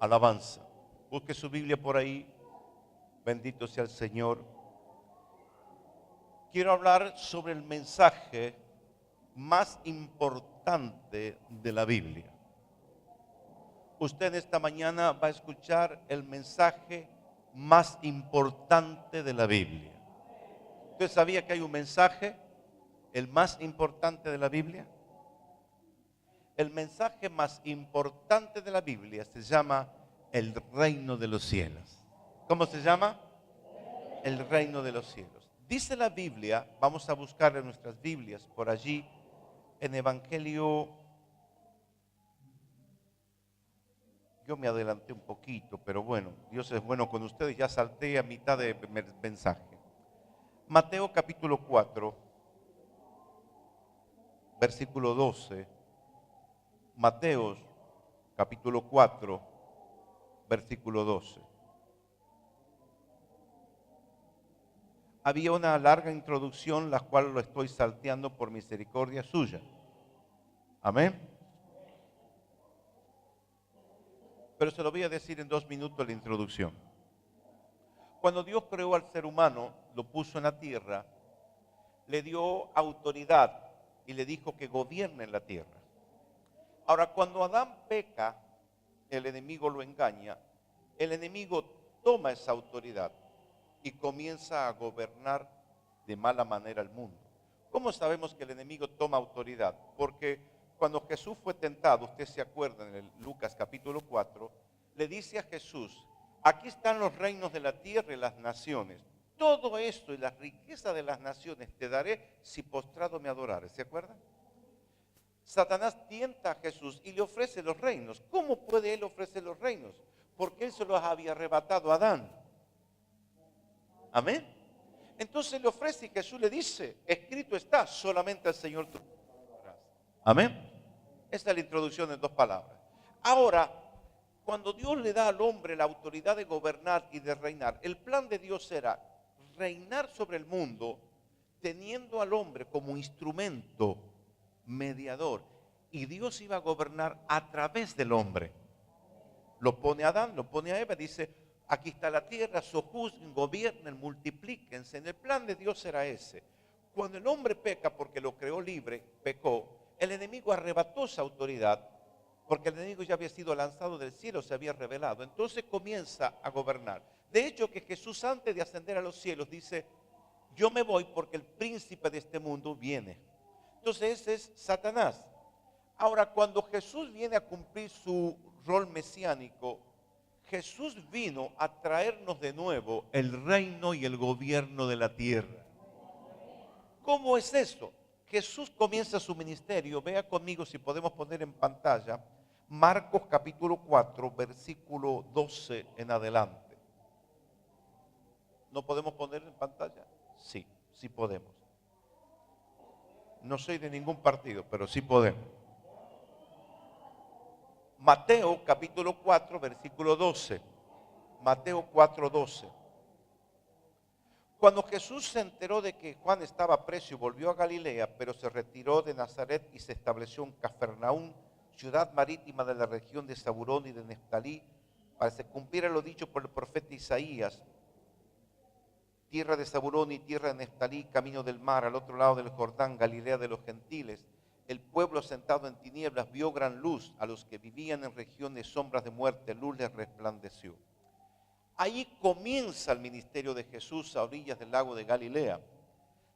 Alabanza. Busque su Biblia por ahí. Bendito sea el Señor. Quiero hablar sobre el mensaje más importante de la Biblia. Usted esta mañana va a escuchar el mensaje más importante de la Biblia. ¿Usted sabía que hay un mensaje, el más importante de la Biblia? El mensaje más importante de la Biblia se llama el reino de los cielos. ¿Cómo se llama? El reino de los cielos. Dice la Biblia, vamos a buscar en nuestras Biblias por allí, en Evangelio. Yo me adelanté un poquito, pero bueno, Dios es bueno con ustedes, ya salté a mitad de mensaje. Mateo capítulo 4, versículo 12. Mateo capítulo 4, versículo 12. Había una larga introducción, la cual lo estoy salteando por misericordia suya. Amén. Pero se lo voy a decir en 2 minutos la introducción. Cuando Dios creó al ser humano, lo puso en la tierra, le dio autoridad y le dijo que gobierne en la tierra. Ahora, cuando Adán peca, el enemigo lo engaña, el enemigo toma esa autoridad y comienza a gobernar de mala manera el mundo. ¿Cómo sabemos que el enemigo toma autoridad? Porque cuando Jesús fue tentado, usted se acuerda en el Lucas capítulo 4, le dice a Jesús: aquí están los reinos de la tierra y las naciones. Todo esto y la riqueza de las naciones te daré si postrado me adorares. ¿Se acuerdan? Satanás tienta a Jesús y le ofrece los reinos. ¿Cómo puede él ofrecer los reinos? Porque él se los había arrebatado a Adán. Amén. Entonces le ofrece y Jesús le dice: escrito está, solamente al Señor tu Dios adorarás. Amén. Esta es la introducción en 2 palabras. Ahora, cuando Dios le da al hombre la autoridad de gobernar y de reinar, el plan de Dios era reinar sobre el mundo teniendo al hombre como instrumento mediador. Y Dios iba a gobernar a través del hombre. Lo pone a Adán, lo pone a Eva, dice: aquí está la tierra, sojuzguen, gobiernen, multiplíquense. En el plan de Dios era ese. Cuando el hombre peca, porque lo creó libre, pecó, el enemigo arrebató esa autoridad, porque el enemigo ya había sido lanzado del cielo, se había revelado. Entonces comienza a gobernar. De hecho, que Jesús, antes de ascender a los cielos, dice: yo me voy porque el príncipe de este mundo viene. Entonces ese es Satanás. Ahora, cuando Jesús viene a cumplir su rol mesiánico, Jesús vino a traernos de nuevo el reino y el gobierno de la tierra. ¿Cómo es eso? Jesús comienza su ministerio. Vea conmigo, si podemos poner en pantalla, Marcos capítulo 4, versículo 12 en adelante. ¿No podemos poner en pantalla? Sí, sí podemos. No soy de ningún partido, pero sí podemos. Mateo capítulo 4, versículo 12. Mateo 4, 12. Cuando Jesús se enteró de que Juan estaba preso y volvió a Galilea, pero se retiró de Nazaret y se estableció en Cafarnaúm, ciudad marítima de la región de Zabulón y de Neftalí, para que se cumpliera lo dicho por el profeta Isaías: tierra de Zabulón y tierra de Neftalí, camino del mar, al otro lado del Jordán, Galilea de los gentiles. El pueblo sentado en tinieblas vio gran luz. A los que vivían en región de sombras de muerte, luz les resplandeció. Ahí comienza el ministerio de Jesús a orillas del lago de Galilea.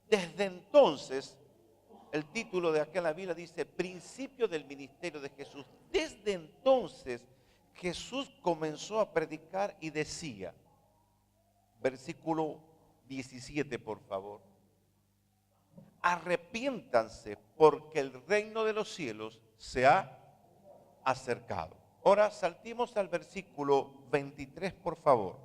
Desde entonces, el título de acá en la Biblia dice: principio del ministerio de Jesús. Desde entonces, Jesús comenzó a predicar y decía, versículo 17, por favor: arrepiéntanse porque el reino de los cielos se ha acercado. Ahora saltimos al versículo 23, por favor.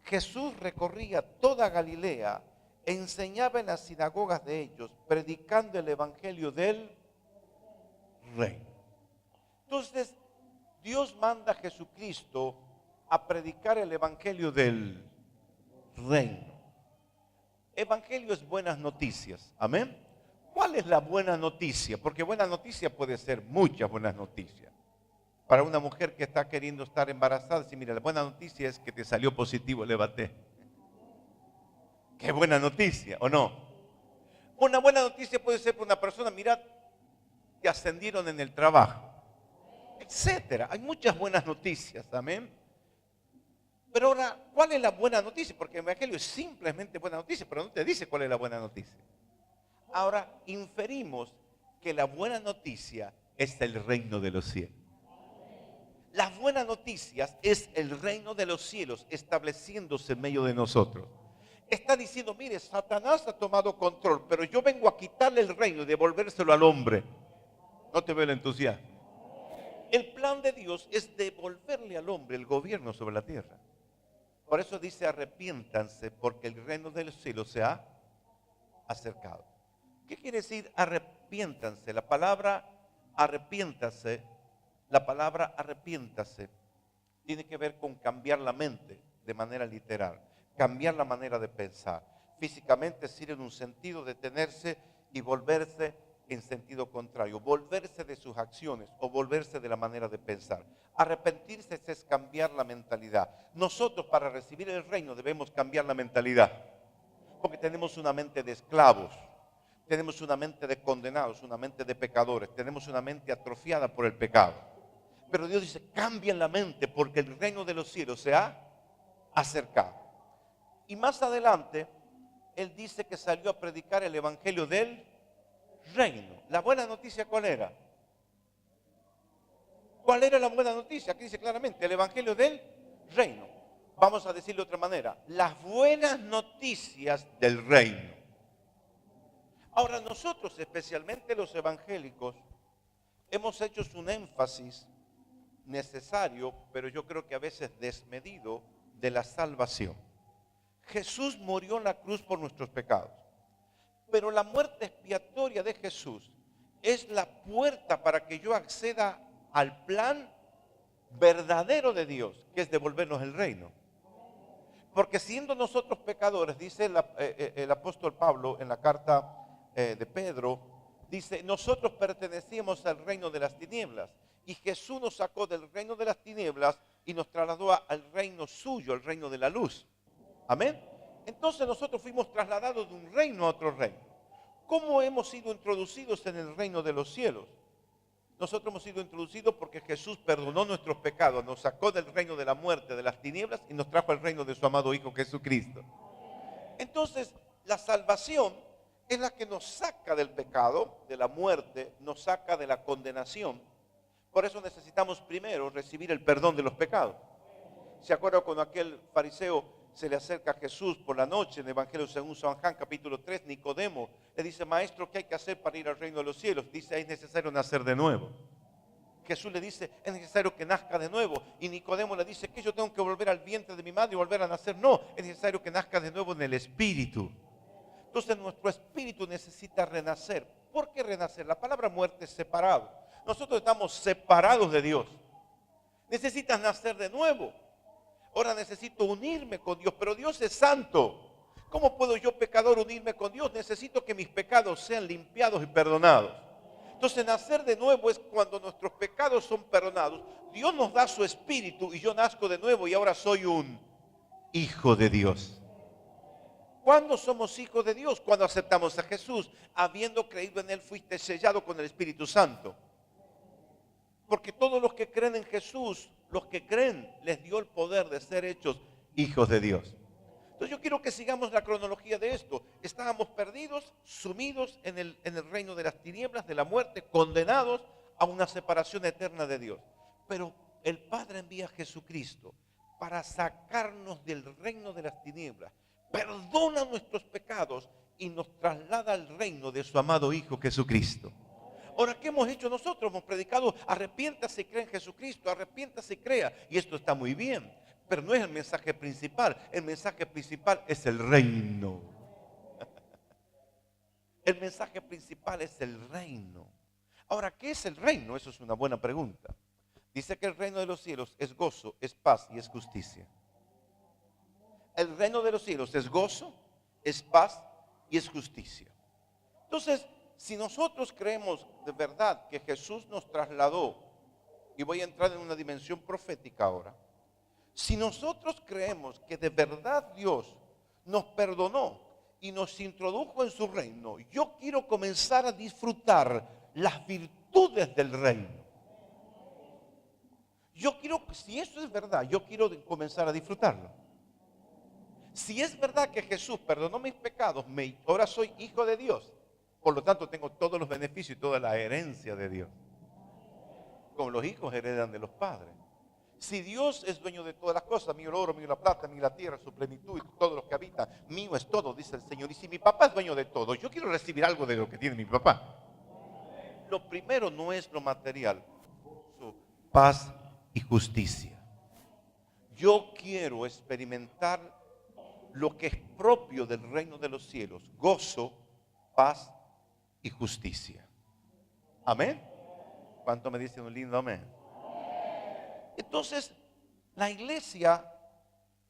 Jesús recorría toda Galilea, enseñaba en las sinagogas de ellos, predicando el evangelio del reino. Entonces, Dios manda a Jesucristo a predicar el evangelio del reino. Evangelio es buenas noticias, amén. ¿Cuál es la buena noticia? Porque buena noticia puede ser muchas buenas noticias. Para una mujer que está queriendo estar embarazada, dice, mira, la buena noticia es que te salió positivo el EBAT. Qué buena noticia, ¿o no? Una buena noticia puede ser para una persona, mira, te ascendieron en el trabajo, etcétera. Hay muchas buenas noticias, amén. Pero ahora, ¿cuál es la buena noticia? Porque el Evangelio es simplemente buena noticia, pero no te dice cuál es la buena noticia. Ahora, inferimos que la buena noticia es el reino de los cielos. Las buenas noticias es el reino de los cielos estableciéndose en medio de nosotros. Está diciendo, mire, Satanás ha tomado control, pero yo vengo a quitarle el reino y devolvérselo al hombre. No te veo el entusiasmo. El plan de Dios es devolverle al hombre el gobierno sobre la tierra. Por eso dice, arrepiéntanse porque el reino de los cielos se ha acercado. ¿Qué quiere decir arrepiéntanse? La palabra arrepiéntase tiene que ver con cambiar la mente de manera literal, cambiar la manera de pensar. Físicamente sirve en un sentido, detenerse y volverse en sentido contrario, volverse de sus acciones o volverse de la manera de pensar. Arrepentirse es cambiar la mentalidad. Nosotros para recibir el reino debemos cambiar la mentalidad, porque tenemos una mente de esclavos. Tenemos una mente de condenados, una mente de pecadores, tenemos una mente atrofiada por el pecado. Pero Dios dice, cambien la mente porque el reino de los cielos se ha acercado. Y más adelante, Él dice que salió a predicar el evangelio del reino. ¿La buena noticia cuál era? ¿Cuál era la buena noticia? Aquí dice claramente, el evangelio del reino. Vamos a decirlo de otra manera, las buenas noticias del reino. Ahora nosotros, especialmente los evangélicos, hemos hecho un énfasis necesario, pero yo creo que a veces desmedido, de la salvación. Jesús murió en la cruz por nuestros pecados, pero la muerte expiatoria de Jesús es la puerta para que yo acceda al plan verdadero de Dios, que es devolvernos el reino. Porque siendo nosotros pecadores, dice el apóstol Pablo en la carta de Pedro, dice, nosotros pertenecíamos al reino de las tinieblas y Jesús nos sacó del reino de las tinieblas y nos trasladó al reino suyo, el reino de la luz. Amén. Entonces nosotros fuimos trasladados de un reino a otro reino. ¿Cómo hemos sido introducidos en el reino de los cielos? Nosotros hemos sido introducidos porque Jesús perdonó nuestros pecados, nos sacó del reino de la muerte, de las tinieblas y nos trajo al reino de su amado Hijo Jesucristo. Entonces, la salvación es la que nos saca del pecado, de la muerte, nos saca de la condenación. Por eso necesitamos primero recibir el perdón de los pecados. ¿Se acuerdan cuando aquel fariseo se le acerca a Jesús por la noche en el Evangelio según San Juan capítulo 3, Nicodemo le dice, maestro, ¿qué hay que hacer para ir al reino de los cielos? Dice, es necesario nacer de nuevo. Jesús le dice, es necesario que nazca de nuevo. Y Nicodemo le dice, ¿que yo tengo que volver al vientre de mi madre y volver a nacer? No, es necesario que nazca de nuevo en el espíritu. Entonces nuestro espíritu necesita renacer. ¿Por qué renacer? La palabra muerte es separado. Nosotros estamos separados de Dios. Necesitas nacer de nuevo. Ahora necesito unirme con Dios, pero Dios es santo. ¿Cómo puedo yo, pecador, unirme con Dios? Necesito que mis pecados sean limpiados y perdonados. Entonces, nacer de nuevo es cuando nuestros pecados son perdonados. Dios nos da su espíritu y yo nazco de nuevo y ahora soy un hijo de Dios. ¿Cuándo somos hijos de Dios? Cuando aceptamos a Jesús. Habiendo creído en Él, fuiste sellado con el Espíritu Santo. Porque todos los que creen en Jesús, los que creen, les dio el poder de ser hechos hijos de Dios. Entonces yo quiero que sigamos la cronología de esto. Estábamos perdidos, sumidos en el reino de las tinieblas, de la muerte, condenados a una separación eterna de Dios. Pero el Padre envía a Jesucristo para sacarnos del reino de las tinieblas, perdona nuestros pecados y nos traslada al reino de su amado Hijo Jesucristo. Ahora, ¿qué hemos hecho nosotros? Hemos predicado, arrepiéntase y crea en Jesucristo, arrepiéntase y crea. Y esto está muy bien, pero no es el mensaje principal. El mensaje principal es el reino. El mensaje principal es el reino. Ahora, ¿qué es el reino? Eso es una buena pregunta. Dice que el reino de los cielos es gozo, es paz y es justicia. El reino de los cielos es gozo, es paz y es justicia. Entonces, si nosotros creemos de verdad que Jesús nos trasladó y voy a entrar en una dimensión profética ahora. Si nosotros creemos que de verdad Dios nos perdonó y nos introdujo en su reino, yo quiero comenzar a disfrutar las virtudes del reino. Yo quiero, si eso es verdad, yo quiero comenzar a disfrutarlo. Si es verdad que Jesús perdonó mis pecados, ahora soy hijo de Dios. Por lo tanto, tengo todos los beneficios y toda la herencia de Dios. Como los hijos heredan de los padres. Si Dios es dueño de todas las cosas, mío el oro, mío la plata, mío la tierra, su plenitud y todo lo que habita, mío es todo, dice el Señor. Y si mi papá es dueño de todo, yo quiero recibir algo de lo que tiene mi papá. Lo primero no es lo material, su paz y justicia. Yo quiero experimentar lo que es propio del reino de los cielos: gozo, paz y justicia. Amén. ¿Cuánto me dicen un lindo amén? Entonces, la iglesia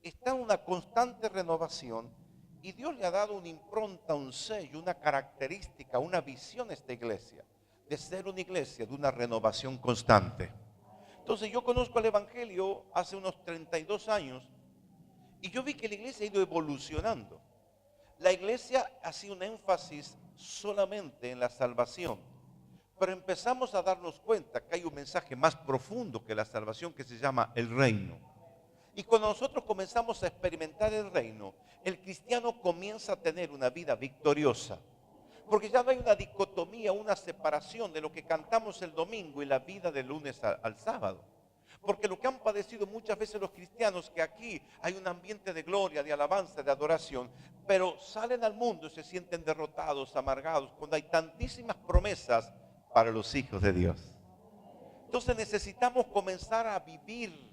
está en una constante renovación y Dios le ha dado una impronta, un sello, una característica, una visión a esta iglesia, de ser una iglesia de una renovación constante. Entonces, yo conozco el Evangelio hace unos 32 años y yo vi que la iglesia ha ido evolucionando. La iglesia hacía un énfasis solamente en la salvación, pero empezamos a darnos cuenta que hay un mensaje más profundo que la salvación, que se llama el reino. Y cuando nosotros comenzamos a experimentar el reino, el cristiano comienza a tener una vida victoriosa. Porque ya no hay una dicotomía, una separación de lo que cantamos el domingo y la vida del lunes al sábado. Porque lo que han padecido muchas veces los cristianos, que aquí hay un ambiente de gloria, de alabanza, de adoración, pero salen al mundo y se sienten derrotados, amargados, cuando hay tantísimas promesas para los hijos de Dios. Entonces necesitamos comenzar a vivir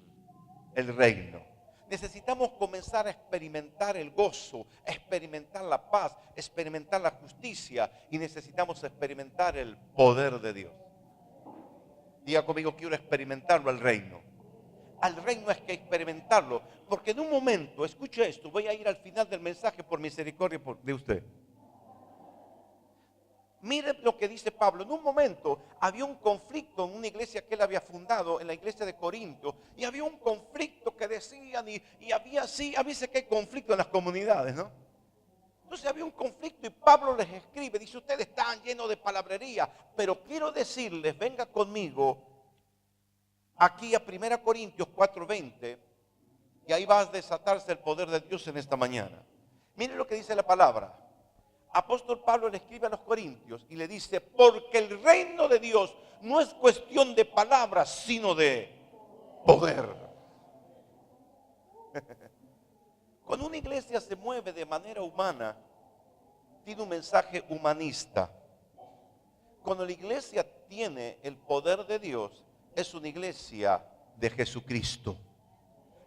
el reino. Necesitamos comenzar a experimentar el gozo, experimentar la paz, experimentar la justicia, y necesitamos experimentar el poder de Dios. Diga conmigo: quiero experimentarlo al reino. Al reino es que experimentarlo, porque en un momento, escuche esto, voy a ir al final del mensaje por misericordia de usted. Miren lo que dice Pablo. En un momento había un conflicto en una iglesia que él había fundado, en la iglesia de Corinto, y había un conflicto que decían, y había así, a veces que hay conflicto en las comunidades, ¿no? Entonces había un conflicto y Pablo les escribe, dice: ustedes están llenos de palabrería, pero quiero decirles, venga conmigo aquí a 1 Corintios 4:20, y ahí va a desatarse el poder de Dios en esta mañana. Miren lo que dice la palabra. Apóstol Pablo le escribe a los corintios y le dice: porque el reino de Dios no es cuestión de palabras, sino de poder. Cuando una iglesia se mueve de manera humana, tiene un mensaje humanista. Cuando la iglesia tiene el poder de Dios, es una iglesia de Jesucristo.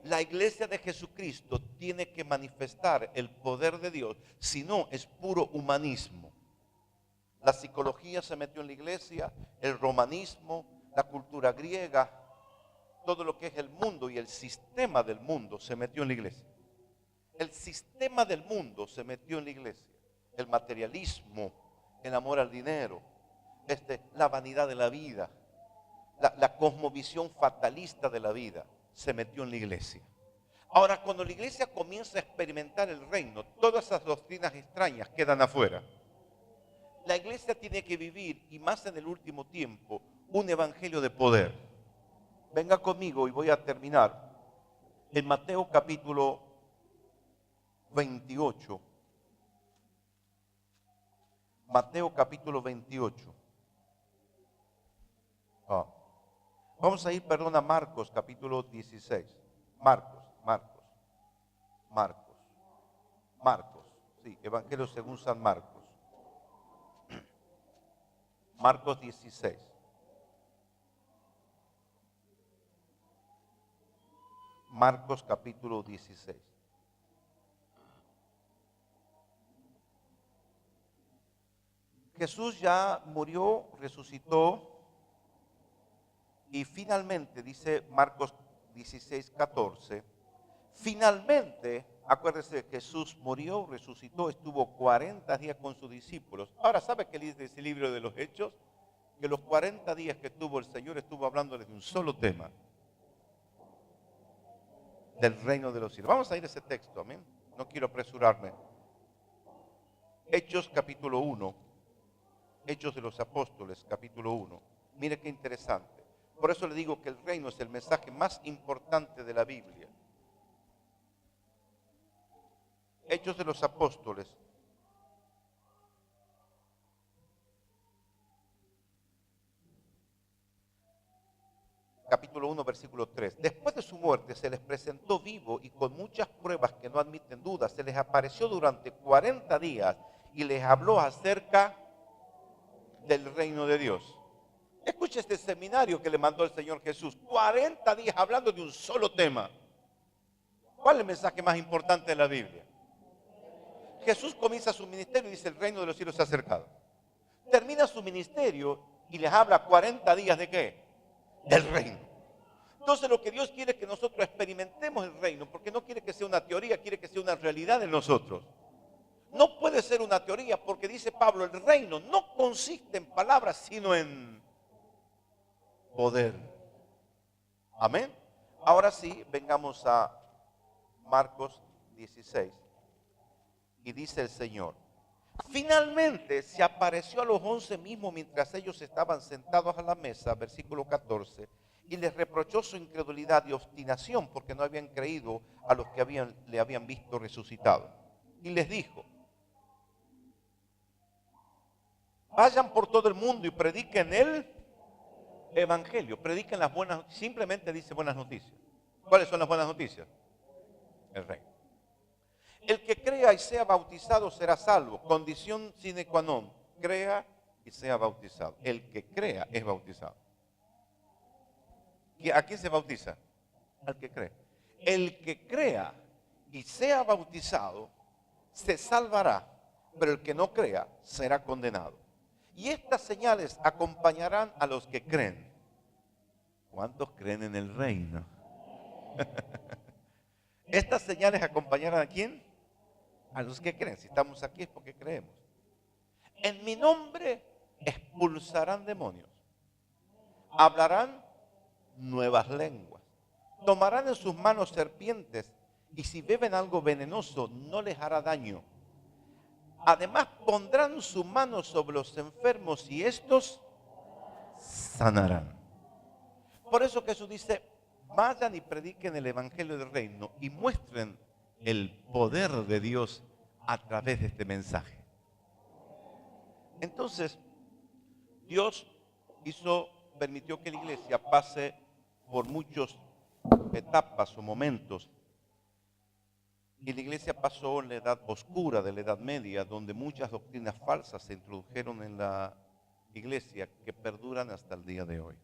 La iglesia de Jesucristo tiene que manifestar el poder de Dios, si no es puro humanismo. La psicología se metió en la iglesia, el romanismo, la cultura griega, todo lo que es el mundo y el sistema del mundo se metió en la iglesia. El sistema del mundo se metió en la iglesia. El materialismo, el amor al dinero, la vanidad de la vida, la cosmovisión fatalista de la vida, se metió en la iglesia. Ahora, cuando la iglesia comienza a experimentar el reino, todas esas doctrinas extrañas quedan afuera. La iglesia tiene que vivir, y más en el último tiempo, un evangelio de poder. Venga conmigo y voy a terminar en Mateo capítulo 28. Mateo capítulo 28. Vamos a ir, a Marcos capítulo 16. Marcos. Sí, Evangelio según San Marcos. Marcos 16. Marcos capítulo 16. Jesús ya murió, resucitó. Y finalmente, dice Marcos 16:14, finalmente, acuérdese, Jesús murió, resucitó, estuvo 40 días con sus discípulos. Ahora, ¿sabe qué dice ese libro de los Hechos? que los 40 días que estuvo el Señor estuvo hablándoles de un solo tema, del reino de los cielos. Vamos a ir a ese texto, amén. No quiero apresurarme. Hechos capítulo 1, Hechos de los Apóstoles capítulo 1. Mire qué interesante. Por eso le digo que el reino es el mensaje más importante de la Biblia. Hechos de los Apóstoles. Capítulo 1, versículo 3. Después de su muerte se les presentó vivo y con muchas pruebas que no admiten dudas. Se les apareció durante 40 días y les habló acerca del reino de Dios. Escucha este seminario que le mandó el Señor Jesús. 40 días hablando de un solo tema. ¿Cuál es el mensaje más importante de la Biblia? Jesús comienza su ministerio y dice: el reino de los cielos se ha acercado. Termina su ministerio y les habla 40 días ¿de qué? Del reino. Entonces lo que Dios quiere es que nosotros experimentemos el reino, porque no quiere que sea una teoría, quiere que sea una realidad en nosotros. No puede ser una teoría, porque dice Pablo, el reino no consiste en palabras, sino en poder. Amén. Ahora sí, vengamos a Marcos 16. Y dice el Señor: finalmente se apareció a los 11 mismos mientras ellos estaban sentados a la mesa, versículo 14, y les reprochó su incredulidad y obstinación porque no habían creído a los que le habían visto resucitado. Y les dijo: vayan por todo el mundo y prediquen el evangelio, prediquen las buenas noticias. Simplemente dice buenas noticias. ¿Cuáles son las buenas noticias? El reino. El que crea y sea bautizado será salvo. Condición sine qua non: crea y sea bautizado. El que crea es bautizado. ¿A quién se bautiza? Al que cree. El que crea y sea bautizado se salvará, pero el que no crea será condenado. Y estas señales acompañarán a los que creen. ¿Cuántos creen en el reino? Estas señales acompañarán ¿a quién? A los que creen. Si estamos aquí es porque creemos. En mi nombre expulsarán demonios. Hablarán nuevas lenguas. Tomarán en sus manos serpientes y si beben algo venenoso no les hará daño. Además pondrán su mano sobre los enfermos y estos sanarán. Por eso Jesús dice: vayan y prediquen el evangelio del reino y muestren el poder de Dios a través de este mensaje. Entonces, Dios permitió que la iglesia pase por muchas etapas o momentos. Y la iglesia pasó en la edad oscura de la Edad Media, donde muchas doctrinas falsas se introdujeron en la iglesia que perduran hasta el día de hoy.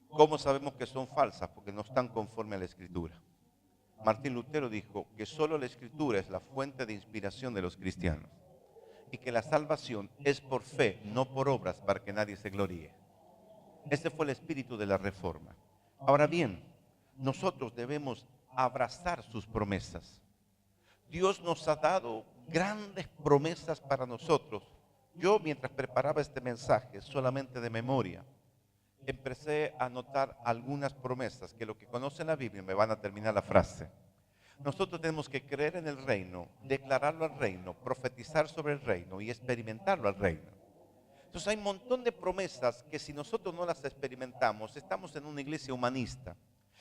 ¿Cómo sabemos que son falsas? Porque no están conforme a la Escritura. Martín Lutero dijo que solo la Escritura es la fuente de inspiración de los cristianos y que la salvación es por fe, no por obras, para que nadie se gloríe. Ese fue el espíritu de la Reforma. Ahora bien, nosotros debemos abrazar sus promesas. Dios nos ha dado grandes promesas para nosotros. Yo, mientras preparaba este mensaje, solamente de memoria, empecé a anotar algunas promesas que los que conocen la Biblia me van a terminar la frase. Nosotros tenemos que creer en el reino, declararlo al reino, profetizar sobre el reino y experimentarlo al reino. Entonces hay un montón de promesas que si nosotros no las experimentamos, estamos en una iglesia humanista.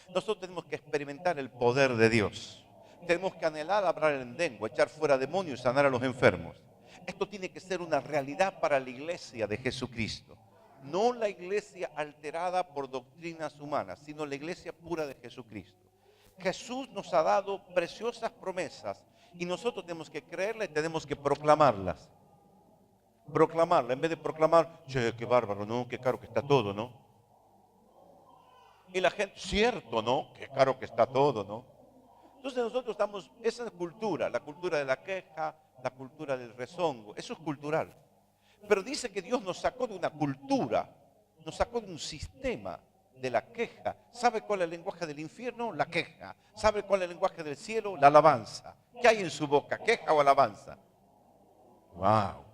Nosotros tenemos que experimentar el poder de Dios. Tenemos que anhelar hablar en lengua, echar fuera demonios y sanar a los enfermos. Esto tiene que ser una realidad para la iglesia de Jesucristo. No la iglesia alterada por doctrinas humanas, sino la iglesia pura de Jesucristo. Jesús nos ha dado preciosas promesas y nosotros tenemos que creerlas y tenemos que proclamarlas. Proclamarla, en vez de proclamar: che, qué bárbaro, ¿no? Qué caro que está todo, ¿no? Y la gente: cierto, ¿no? Qué caro que está todo, ¿no? Entonces nosotros estamos, esa es la cultura de la queja, la cultura del rezongo, eso es cultural. Pero dice que Dios nos sacó de una cultura, nos sacó de un sistema de la queja. ¿Sabe cuál es el lenguaje del infierno? La queja. ¿Sabe cuál es el lenguaje del cielo? La alabanza. ¿Qué hay en su boca? ¿Queja o alabanza? ¡Wow!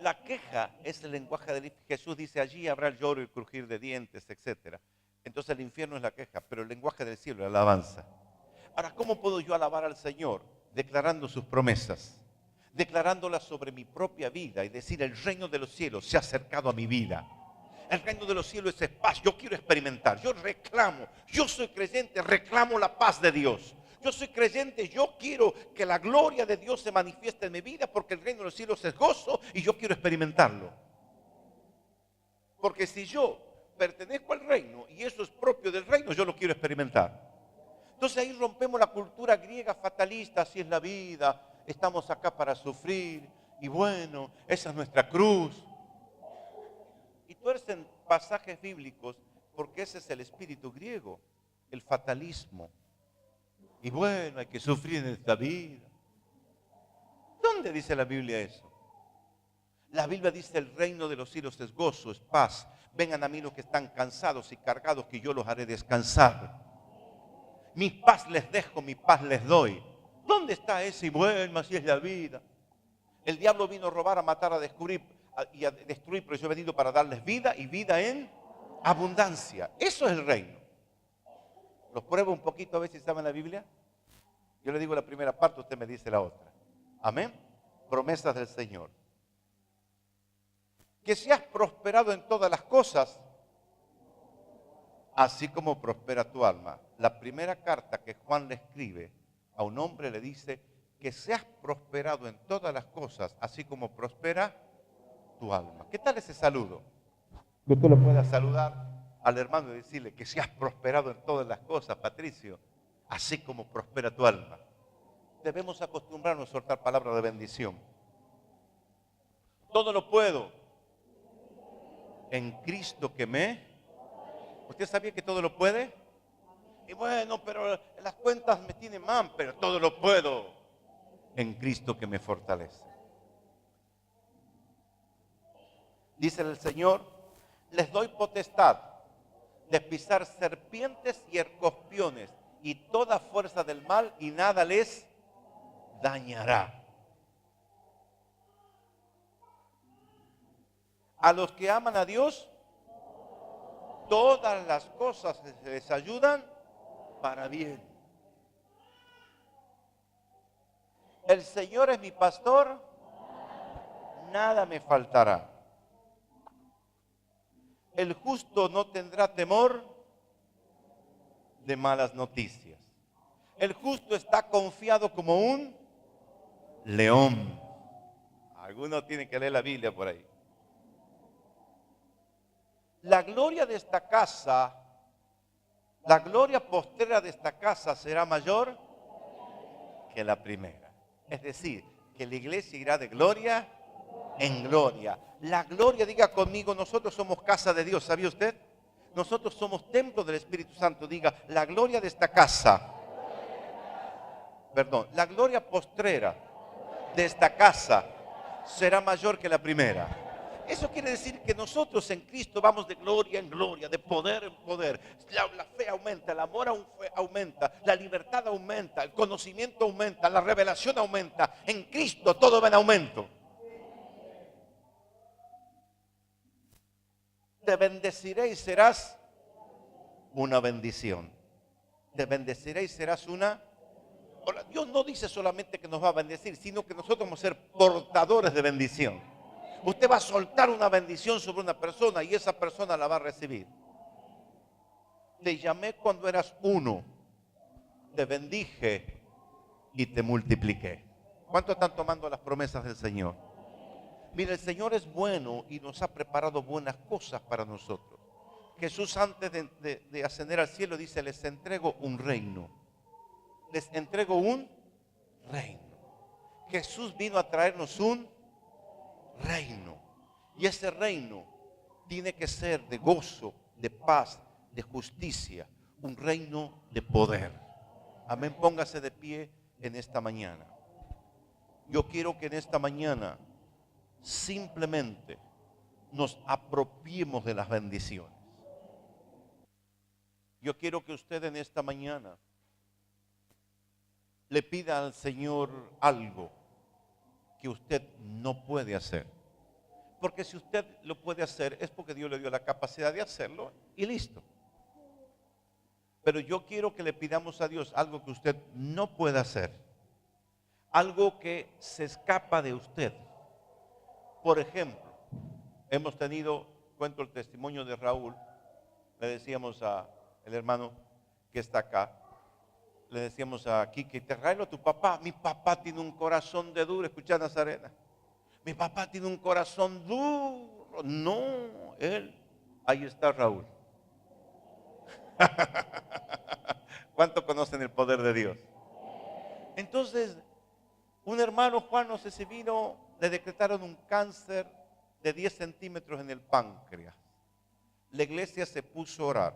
La queja es el lenguaje del infierno. Jesús dice, allí habrá el lloro y el crujir de dientes, etc. Entonces el infierno es la queja, pero el lenguaje del cielo es la alabanza. Ahora, ¿cómo puedo yo alabar al Señor? Declarando sus promesas, declarándolas sobre mi propia vida y decir, el reino de los cielos se ha acercado a mi vida. El reino de los cielos es paz. Yo quiero experimentar, yo reclamo, yo soy creyente, reclamo la paz de Dios. Yo soy creyente, yo quiero que la gloria de Dios se manifieste en mi vida porque el reino de los cielos es gozo y yo quiero experimentarlo. Porque si yo pertenezco al reino y eso es propio del reino, yo lo quiero experimentar. Entonces ahí rompemos la cultura griega fatalista, así es la vida, estamos acá para sufrir y bueno, esa es nuestra cruz. Y tuercen pasajes bíblicos porque ese es el espíritu griego, el fatalismo. Y bueno, hay que sufrir en esta vida. ¿Dónde dice la Biblia eso? La Biblia dice el reino de los cielos es gozo, es paz. Vengan a mí los que están cansados y cargados, que yo los haré descansar. Mi paz les dejo, mi paz les doy. ¿Dónde está ese? Y bueno, así es la vida. El diablo vino a robar, a matar, a descubrir y a destruir, pero yo he venido para darles vida y vida en abundancia. Eso es el reino. ¿Los pruebo un poquito a ver si saben la Biblia? Yo le digo la primera parte, usted me dice la otra. Amén. Promesas del Señor. Que seas prosperado en todas las cosas, así como prospera tu alma. La primera carta que Juan le escribe a un hombre le dice que seas prosperado en todas las cosas, así como prospera tu alma. ¿Qué tal ese saludo? Que tú le puedas saludar al hermano y decirle que seas prosperado en todas las cosas, Patricio, así como prospera tu alma. Debemos acostumbrarnos a soltar palabras de bendición. Todo lo puedo en Cristo que me... ¿Usted sabía que todo lo puede? Y bueno, pero las cuentas me tienen mal, pero todo lo puedo en Cristo que me fortalece. Dice el Señor, les doy potestad de pisar serpientes y escorpiones y toda fuerza del mal y nada les dañará. A los que aman a Dios, todas las cosas les ayudan para bien. El Señor es mi pastor, nada me faltará. El justo no tendrá temor de malas noticias. El justo está confiado como un león. Algunos tienen que leer la Biblia por ahí. La gloria de esta casa, la gloria postrera de esta casa será mayor que la primera. Es decir, que la iglesia irá de gloria en gloria. La gloria, diga conmigo, nosotros somos casa de Dios, ¿sabía usted? Nosotros somos templo del Espíritu Santo. Diga, la gloria de esta casa, perdón, la gloria postrera de esta casa será mayor que la primera. Eso quiere decir que nosotros en Cristo vamos de gloria en gloria, de poder en poder. La fe aumenta, el amor aumenta, la libertad aumenta, el conocimiento aumenta, la revelación aumenta. En Cristo todo va en aumento. Te bendeciré y serás una bendición. Te bendeciré y serás una... Dios no dice solamente que nos va a bendecir, sino que nosotros vamos a ser portadores de bendición. Usted va a soltar una bendición sobre una persona y esa persona la va a recibir. Te llamé cuando eras uno, te bendije y te multipliqué. ¿Cuántos están tomando las promesas del Señor? Mira, el Señor es bueno y nos ha preparado buenas cosas para nosotros. Jesús antes de ascender al cielo dice, les entrego un reino. Les entrego un reino. Jesús vino a traernos un reino. Y ese reino tiene que ser de gozo, de paz, de justicia. Un reino de poder. Amén, póngase de pie en esta mañana. Yo quiero que en esta mañana simplemente nos apropiemos de las bendiciones. Yo quiero que usted en esta mañana le pida al Señor algo que usted no puede hacer. Porque si usted lo puede hacer es porque Dios le dio la capacidad de hacerlo y listo. Pero yo quiero que le pidamos a Dios algo que usted no puede hacer. Algo que se escapa de usted. Por ejemplo, hemos tenido, cuento el testimonio de Raúl, le decíamos al hermano que está acá, le decíamos a Kike, tráelo a tu papá. Mi papá tiene un corazón de duro, escucha Nazarena. Mi papá tiene un corazón duro. No, ahí está Raúl. ¿Cuánto conocen el poder de Dios? Entonces, un hermano, Juan, no sé si vino, le decretaron un cáncer de 10 centímetros en el páncreas. La iglesia se puso a orar.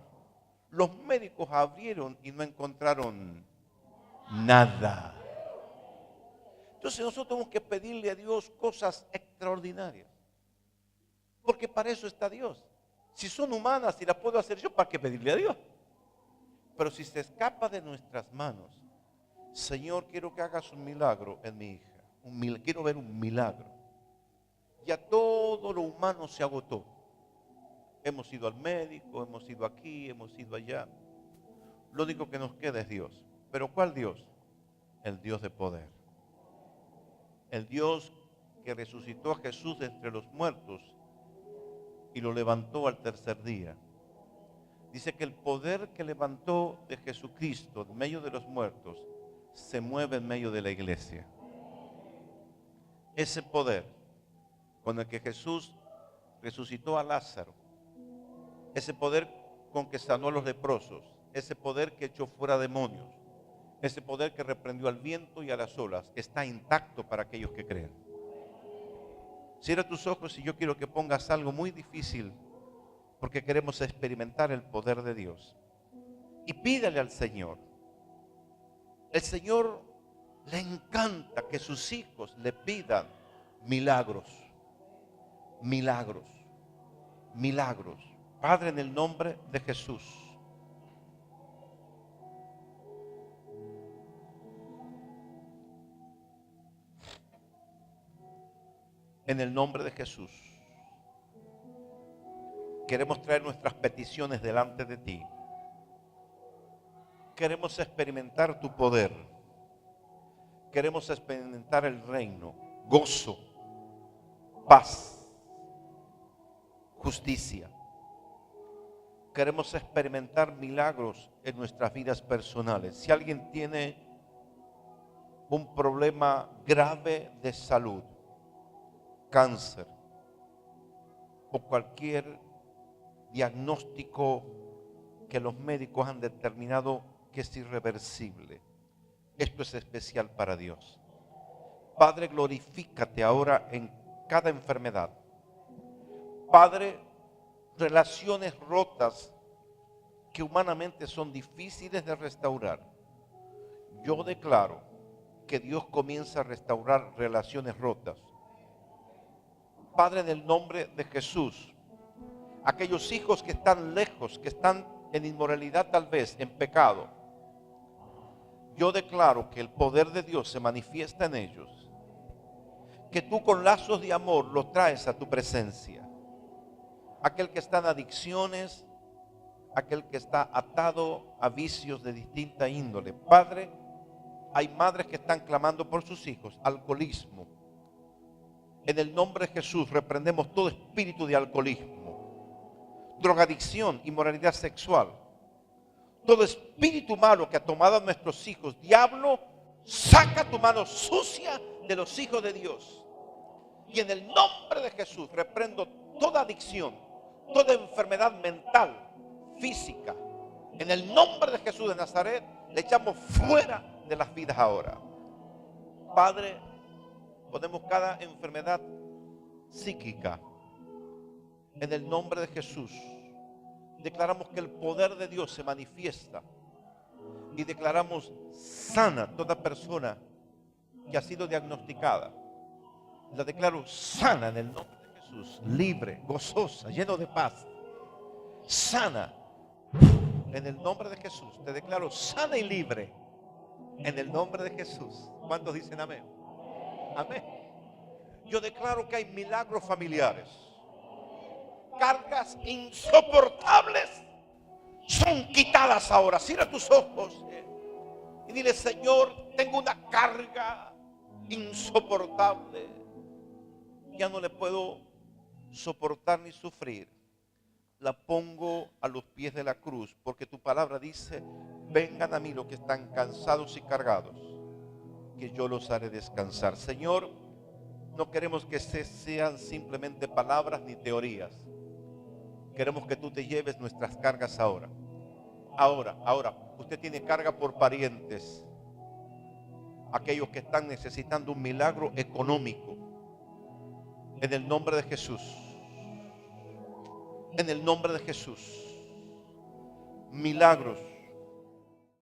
Los médicos abrieron y no encontraron nada. Entonces nosotros tenemos que pedirle a Dios cosas extraordinarias. Porque para eso está Dios. Si son humanas, si las puedo hacer yo, ¿para qué pedirle a Dios? Pero si se escapa de nuestras manos, Señor, quiero que hagas un milagro en mi hija. Quiero ver un milagro. Ya todo lo humano se agotó. Hemos ido al médico, hemos ido aquí, hemos ido allá. Lo único que nos queda es Dios. ¿Pero cuál Dios? El Dios de poder. El Dios que resucitó a Jesús de entre los muertos y lo levantó al tercer día. Dice que el poder que levantó de Jesucristo en medio de los muertos se mueve en medio de la iglesia. Ese poder con el que Jesús resucitó a Lázaro, ese poder con que sanó a los leprosos, ese poder que echó fuera demonios, ese poder que reprendió al viento y a las olas, está intacto para aquellos que creen. Cierra tus ojos y yo quiero que pongas algo muy difícil, porque queremos experimentar el poder de Dios. Y pídale al Señor. El Señor le encanta que sus hijos le pidan milagros, milagros, milagros. Padre, en el nombre de Jesús. En el nombre de Jesús. Queremos traer nuestras peticiones delante de ti. Queremos experimentar tu poder. Queremos experimentar el reino, gozo, paz, justicia. Queremos experimentar milagros en nuestras vidas personales. Si alguien tiene un problema grave de salud, cáncer o cualquier diagnóstico que los médicos han determinado que es irreversible, esto es especial para Dios. Padre, glorifícate ahora en cada enfermedad. Padre, relaciones rotas que humanamente son difíciles de restaurar. Yo declaro que Dios comienza a restaurar relaciones rotas. Padre, en el nombre de Jesús, aquellos hijos que están lejos, que están en inmoralidad tal vez, en pecado, yo declaro que el poder de Dios se manifiesta en ellos, que tú con lazos de amor los traes a tu presencia. Aquel que está en adicciones, aquel que está atado a vicios de distinta índole. Padre, hay madres que están clamando por sus hijos, alcoholismo. En el nombre de Jesús reprendemos todo espíritu de alcoholismo, drogadicción, inmoralidad sexual. Todo espíritu malo que ha tomado a nuestros hijos, diablo, saca tu mano sucia de los hijos de Dios. Y en el nombre de Jesús reprendo toda adicción, toda enfermedad mental, física. En el nombre de Jesús de Nazaret le echamos fuera de las vidas ahora. Padre, ponemos cada enfermedad psíquica en el nombre de Jesús. Declaramos que el poder de Dios se manifiesta y declaramos sana toda persona que ha sido diagnosticada. La declaro sana en el nombre de Jesús, libre, gozosa, lleno de paz, sana en el nombre de Jesús. Te declaro sana y libre en el nombre de Jesús. ¿Cuántos dicen amén? Amén. Yo declaro que hay milagros familiares. Cargas insoportables son quitadas ahora. Cierra tus ojos y dile: Señor, tengo una carga insoportable. Ya no le puedo soportar ni sufrir. La pongo a los pies de la cruz, porque tu palabra dice: vengan a mí los que están cansados y cargados, que yo los haré descansar. Señor, no queremos que sean simplemente palabras ni teorías. Queremos que tú te lleves nuestras cargas ahora. Ahora, usted tiene carga por parientes, aquellos que están necesitando un milagro económico. En el nombre de Jesús. En el nombre de Jesús. Milagros